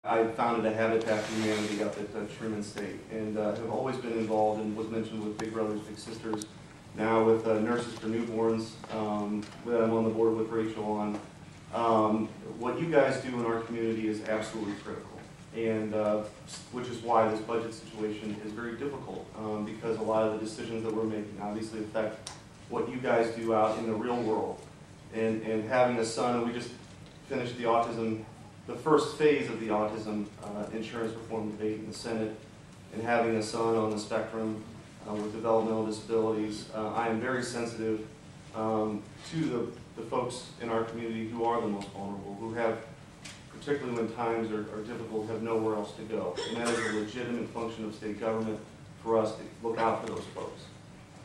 I founded a Habitat for Humanity up at Truman State, and have always been involved and was mentioned with Big Brothers Big Sisters, now with Nurses for Newborns, that I'm on the board with Rachel on. What you guys do in our community is absolutely critical, and which is why this budget situation is very difficult, because a lot of the decisions that we're making obviously affect what you guys do out in the real world. And having a son, we just finished the first phase of the autism insurance reform debate in the Senate, and having a son on the spectrum with developmental disabilities, I am very sensitive to the folks in our community who are the most vulnerable, who have, particularly when times are difficult, have nowhere else to go. And that is a legitimate function of state government for us to look out for those folks.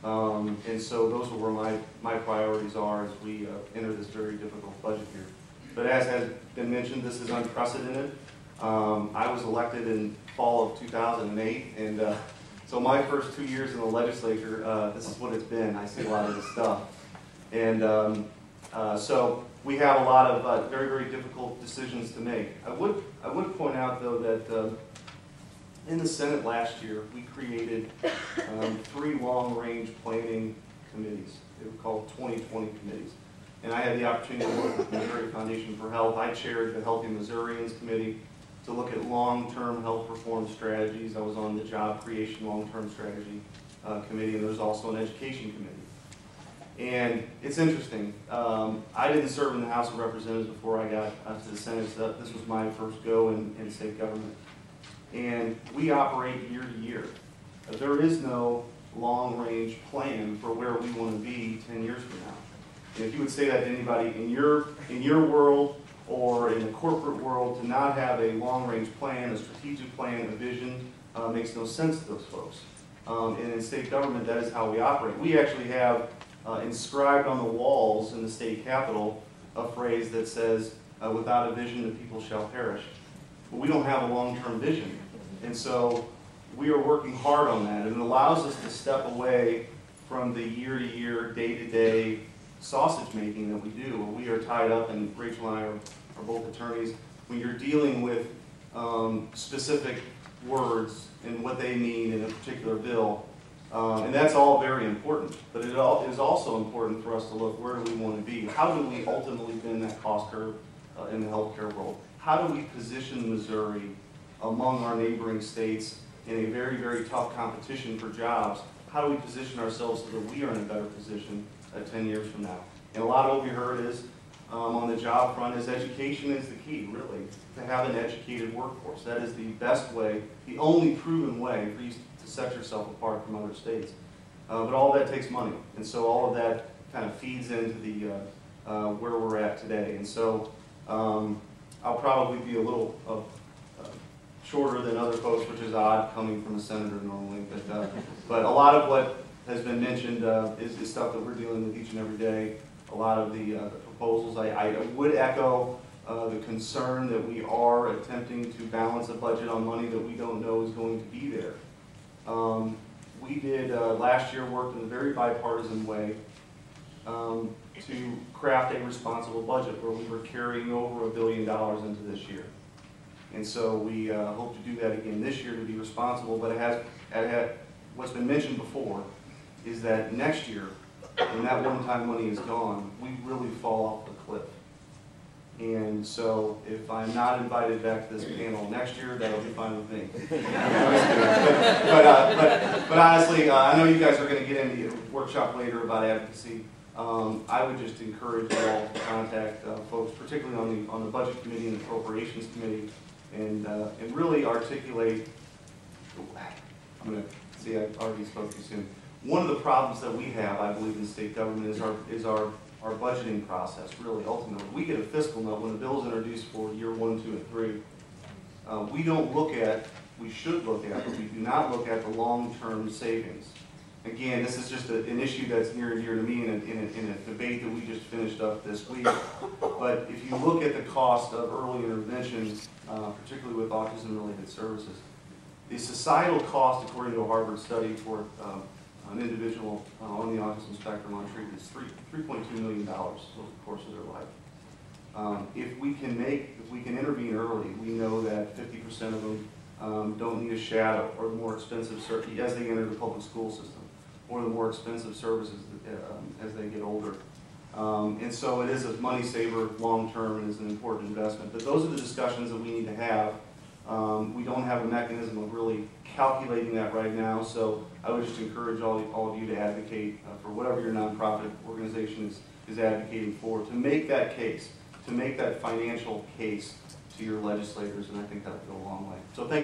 And so those are where my priorities are as we enter this very difficult budget year. But as has been mentioned, this is unprecedented. I was elected in fall of 2008, and so my first 2 years in the legislature, this is what it's been. I see a lot of this stuff. And so we have a lot of very, very difficult decisions to make. I would point out, though, that in the Senate last year, we created 3 long-range planning committees. They were called 2020 committees. And I had the opportunity to work with the Missouri Foundation for Health. I chaired the Healthy Missourians Committee to look at long-term health reform strategies. I was on the Job Creation Long-Term Strategy Committee, and there's also an Education Committee. And it's interesting. I didn't serve in the House of Representatives before I got to the Senate, so this was my first go in state government. And we operate year to year. There is no long-range plan for where we want to be 10 years from now. And if you would say that to anybody in your world or in the corporate world, to not have a long-range plan, a strategic plan, a vision, makes no sense to those folks. And in state government, that is how we operate. We actually have inscribed on the walls in the state capitol a phrase that says, without a vision, the people shall perish. But we don't have a long-term vision. And so we are working hard on that, and it allows us to step away from the year-to-year, day-to-day sausage making that we do, where we are tied up, and Rachel and I are both attorneys, when you're dealing with specific words and what they mean in a particular bill. And that's all very important, but it is also important for us to look, where do we want to be? How do we ultimately bend that cost curve in the healthcare world? How do we position Missouri among our neighboring states in a very, very tough competition for jobs? How do we position ourselves so that we are in a better position 10 years from now? And a lot of what we heard is, on the job front, is education is the key, really, to have an educated workforce. That is the best way, the only proven way for you to set yourself apart from other states. But all of that takes money, and so all of that kind of feeds into the where we're at today. And so I'll probably be a little shorter than other folks, which is odd coming from a senator normally. But a lot of what has been mentioned is stuff that we're dealing with each and every day. A lot of the proposals, I would echo the concern that we are attempting to balance a budget on money that we don't know is going to be there. We did last year worked in a very bipartisan way to craft a responsible budget where we were carrying over $1 billion into this year. And so we hope to do that again this year to be responsible, but what's been mentioned before is that next year, when that one-time money is gone, we really fall off the cliff. And so if I'm not invited back to this panel next year, that'll be fine with me. but honestly, I know you guys are going to get into a workshop later about advocacy. I would just encourage you all to contact folks, particularly on the Budget Committee and the Appropriations Committee, and really articulate. I'm going to see, I already spoke too soon. One of the problems that we have, I believe, in state government is our budgeting process. Really, ultimately, we get a fiscal note when the bill is introduced for year 1, 2, and 3. We don't look at. We should look at, but we do not look at the long-term savings. Again, this is just an issue that's near and dear to me in a debate that we just finished up this week. But if you look at the cost of early intervention, particularly with autism-related services, the societal cost, according to a Harvard study, for an individual on the autism spectrum on treatment is $3.2 million over the course of their life. If we can intervene early, we know that 50% of them don't need a shadow or the more expensive as they enter the public school system, or the more expensive services as they get older. And so it is a money saver long term and is an important investment. But those are the discussions that we need to have. We don't have a mechanism of really calculating that right now, so I would just encourage all of you to advocate for whatever your nonprofit organization is advocating for, to make that case, to make that financial case to your legislators, and I think that would go a long way. So thank you.